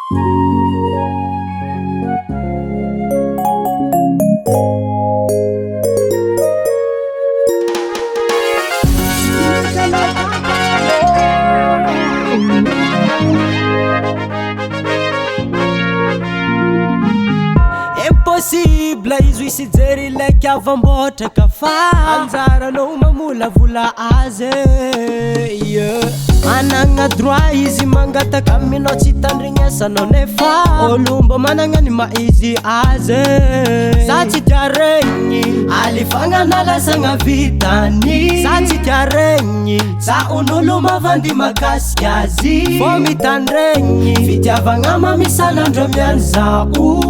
Impossible izy hoy sy jery ilaiky avamboatraka fa anjaranao mamolavola azy managna droit izy mangataka aminao tsy tandrignesanao nefa olombo managna ny maizy azy za tsy tia regny alifagna nalasagna vitany za tsy tia regny zaon'olo mavandy makasiky azy fô mitandregny fitiavagna mamisanandro amiany zao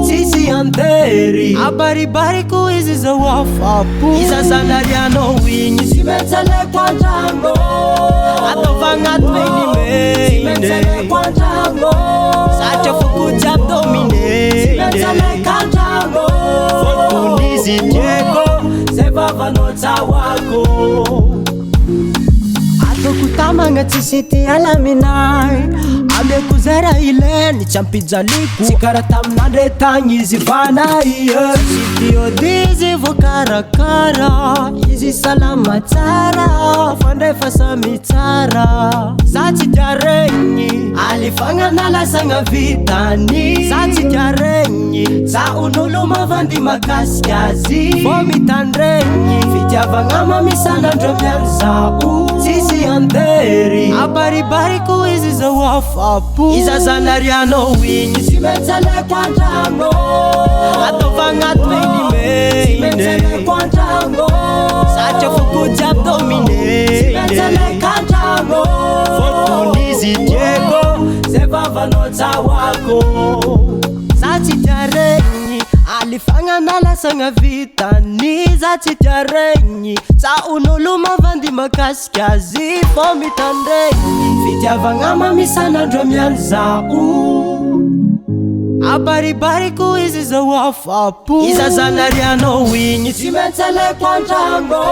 tsisy andery abaribariko izy zao afapo iza zanarianao igny sy metsaleko andragno ataovagna satria fokotsy abdomineny fotonizy tieko zay vavanao tsahoako ataoko tamagna tsisy ty alaminay ameko zay raha ilainy tsy ampijaliko tsy karaha taminandre tagny izy vanay sy diody izy voakarakara izy salama tsara fandrefa samy tsara za tsy tia regny alifagna nalasagna vitany za tsy tia regny zaon'olo mavandy makasiky azy fô mitandregny fitiavagna mamisanandro amiany zao tsisy andery abaribariko izy zao afapo iza zanarianao igny sy metsaleko andragno ataovagna menimeny satria fokotsy abdomineny fotonizy tieko zay vavanao tsahoako za tsy tia regny alifagna nalasagna vitany za tsy tia regny zaon'olo mavandy makasiky azy fô mitandregny fitiavagna mamisanandro amiany zao abaribariko izy zao afapo iza zanarianao igny tsy metsaleko andragno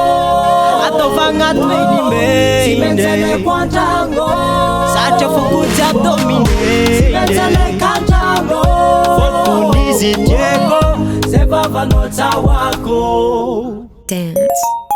ataovagna menimeny satria fokotsy abdomineny fotonizy tieko zay vavanao tsahoako. Dance.